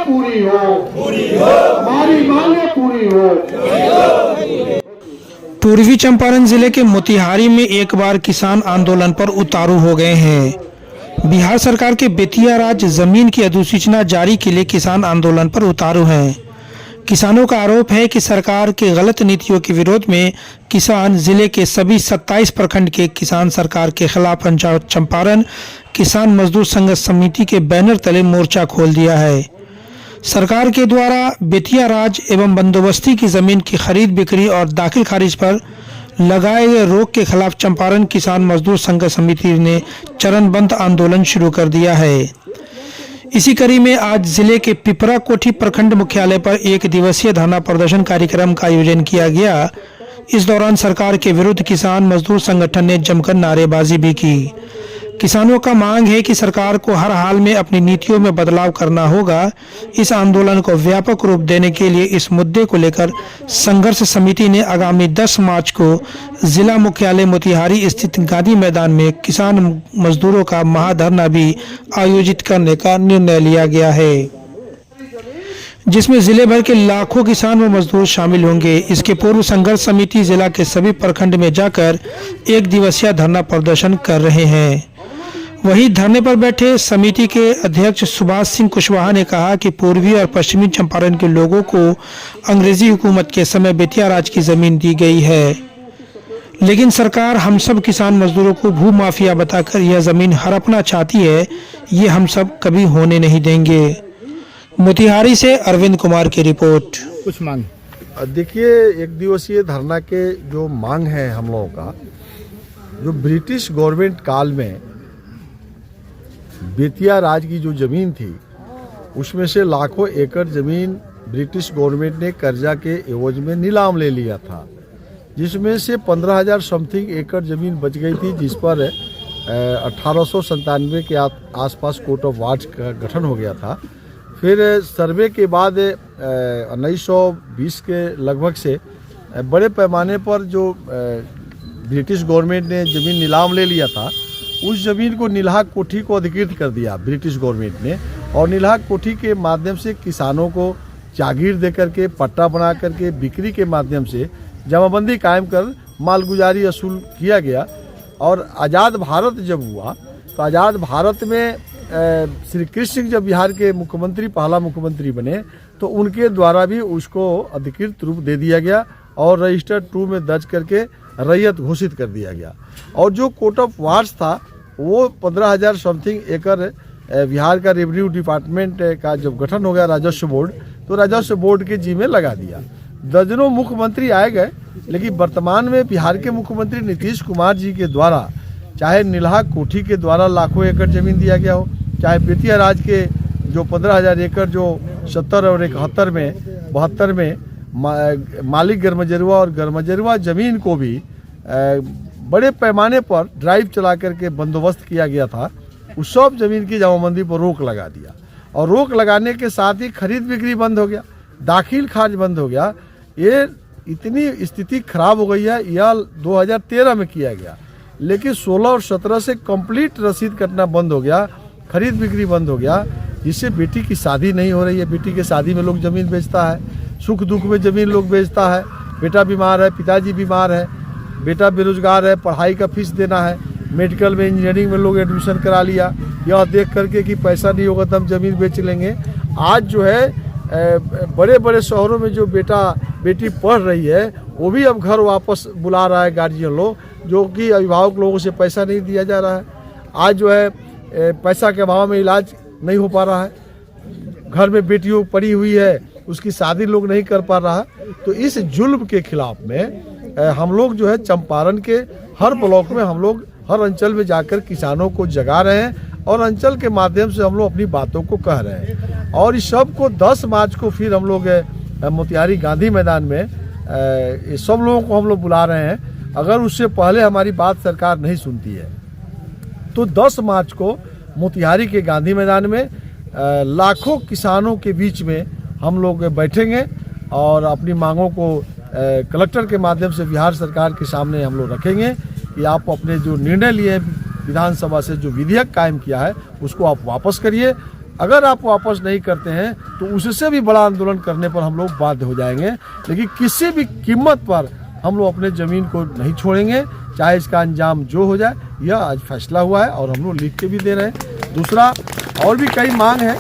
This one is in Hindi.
पूरी हो, हमारी मांगे पूरी हो। पूर्वी चंपारण जिले के मोतिहारी में एक बार किसान आंदोलन पर उतारू हो गए हैं। बिहार सरकार के बेतिया राज जमीन की अधिसूचना जारी के लिए किसान आंदोलन पर उतारू हैं। किसानों का आरोप है कि सरकार के गलत नीतियों के विरोध में किसान जिले के सभी 27 प्रखंड के किसान सरकार के खिलाफ चंपारण किसान मजदूर संघर्ष समिति के बैनर तले मोर्चा खोल दिया है। सरकार के द्वारा बेतिया राज एवं बंदोबस्ती की जमीन की खरीद बिक्री और दाखिल खारिज पर लगाए गए रोक के खिलाफ चंपारण किसान मजदूर संघर्ष समिति ने चरणबद्ध आंदोलन शुरू कर दिया है। इसी कड़ी में आज जिले के पिपरा कोठी प्रखंड मुख्यालय पर एक दिवसीय धरना प्रदर्शन कार्यक्रम का आयोजन किया गया। इस दौरान सरकार के विरुद्ध किसान मजदूर संगठन ने जमकर नारेबाजी भी की। किसानों का मांग है कि सरकार को हर हाल में अपनी नीतियों में बदलाव करना होगा। इस आंदोलन को व्यापक रूप देने के लिए इस मुद्दे को लेकर संघर्ष समिति ने आगामी 10 मार्च को जिला मुख्यालय मोतिहारी स्थित गांधी मैदान में किसान मजदूरों का महाधरना भी आयोजित करने का निर्णय लिया गया है, जिसमें जिले भर के लाखों किसान व मजदूर शामिल होंगे। इसके पूर्व संघर्ष समिति जिला के सभी प्रखंड में जाकर एक दिवसीय धरना प्रदर्शन कर रहे हैं। वहीं धरने पर बैठे समिति के अध्यक्ष सुभाष सिंह कुशवाहा ने कहा कि पूर्वी और पश्चिमी चंपारण के लोगों को अंग्रेजी हुकूमत के समय बेतिया राज की जमीन दी गई है, लेकिन सरकार हम सब किसान मजदूरों को भू माफिया बताकर यह जमीन हड़पना चाहती है। ये हम सब कभी होने नहीं देंगे। मोतिहारी से अरविंद कुमार की रिपोर्ट। कुछ मांग देखिए, एक दिवसीय धरना के जो मांग है हम लोगों का, जो ब्रिटिश गवर्नमेंट काल में बेतिया राज की जो जमीन थी उसमें से लाखों एकड़ जमीन ब्रिटिश गवर्नमेंट ने कर्जा के एवज में नीलाम ले लिया था, जिसमें से 15,000 समथिंग एकड़ जमीन बच गई थी, जिस पर 1897 के आसपास कोर्ट ऑफ वार्ड्स का गठन हो गया था। फिर सर्वे के बाद 1920 के लगभग से बड़े पैमाने पर जो ब्रिटिश गवर्नमेंट ने ज़मीन नीलाम ले लिया था, उस ज़मीन को नीलहाक कोठी को अधिकृत कर दिया ब्रिटिश गवर्नमेंट ने, और नीलहाक कोठी के माध्यम से किसानों को जागीर दे करके, पट्टा बना करके, बिक्री के माध्यम से जमाबंदी कायम कर मालगुजारी असूल किया गया। और आज़ाद भारत जब हुआ तो आज़ाद भारत में श्री कृष्ण सिंह जब बिहार के मुख्यमंत्री, पहला मुख्यमंत्री बने, तो उनके द्वारा भी उसको अधिकृत रूप दे दिया गया और रजिस्टर 2 में दर्ज करके रैयत घोषित कर दिया गया। और जो कोर्ट ऑफ वार्ड्स था वो 15,000 समथिंग एकड़ बिहार का रेवेन्यू डिपार्टमेंट का जब गठन हो गया राजस्व बोर्ड, तो राजस्व बोर्ड के जिम्मे लगा दिया। दर्जनों मुख्यमंत्री आए गए, लेकिन वर्तमान में बिहार के मुख्यमंत्री नीतीश कुमार जी के द्वारा, चाहे नीलहाक कोठी के द्वारा लाखों एकड़ जमीन दिया गया हो, चाहे बेतिया राज के जो 15,000 एकड़ जो 70 और 71 में 72 में मालिक गरमजरुआ और गरमजरुआ ज़मीन को भी बड़े पैमाने पर ड्राइव चला करके बंदोबस्त किया गया था, उस सब ज़मीन की जमाबंदी पर रोक लगा दिया। और रोक लगाने के साथ ही खरीद बिक्री बंद हो गया, दाखिल खारिज बंद हो गया। ये इतनी स्थिति खराब हो गई है। यह 2013 में किया गया, लेकिन 16 और 17 से कंप्लीट रसीद कटना बंद हो गया, खरीद बिक्री बंद हो गया, जिससे बेटी की शादी नहीं हो रही है। बेटी के शादी में लोग ज़मीन बेचता है, सुख दुख में ज़मीन लोग बेचता है। बेटा बीमार है, पिताजी बीमार है, बेटा बेरोजगार है, पढ़ाई का फीस देना है, मेडिकल में, इंजीनियरिंग में लोग एडमिशन करा लिया, यह देख करके कि पैसा नहीं होगा तो हम ज़मीन बेच लेंगे। आज जो है बड़े बड़े शहरों में जो बेटी पढ़ रही है, वो भी अब घर वापस बुला रहा है गार्जियन लोग, जो कि अभिभावक लोगों से पैसा नहीं दिया जा रहा है। आज जो है पैसा के अभाव में इलाज नहीं हो पा रहा है, घर में बेटियों पड़ी हुई है, उसकी शादी लोग नहीं कर पा रहा है। तो इस जुल्म के खिलाफ में हम लोग जो है चंपारण के हर ब्लॉक में, हम लोग हर अंचल में जाकर किसानों को जगा रहे हैं और अंचल के माध्यम से हम लोग अपनी बातों को कह रहे हैं। और इस सब को 10 मार्च को फिर हम लोग मोतिहारी गांधी मैदान में सब लोगों को हम लोग बुला रहे हैं। अगर उससे पहले हमारी बात सरकार नहीं सुनती है तो 10 मार्च को मोतिहारी के गांधी मैदान में लाखों किसानों के बीच में हम लोग बैठेंगे और अपनी मांगों को कलेक्टर के माध्यम से बिहार सरकार के सामने हम लोग रखेंगे कि आप अपने जो निर्णय लिए विधानसभा से, जो विधेयक कायम किया है, उसको आप वापस करिए। अगर आप वापस नहीं करते हैं तो उससे भी बड़ा आंदोलन करने पर हम लोग बाध्य हो जाएंगे, लेकिन किसी भी कीमत पर हम लोग अपने ज़मीन को नहीं छोड़ेंगे, चाहे इसका अंजाम जो हो जाए। यह आज फैसला हुआ है और हम लोग लिख के भी दे रहे हैं। दूसरा और भी कई मांग है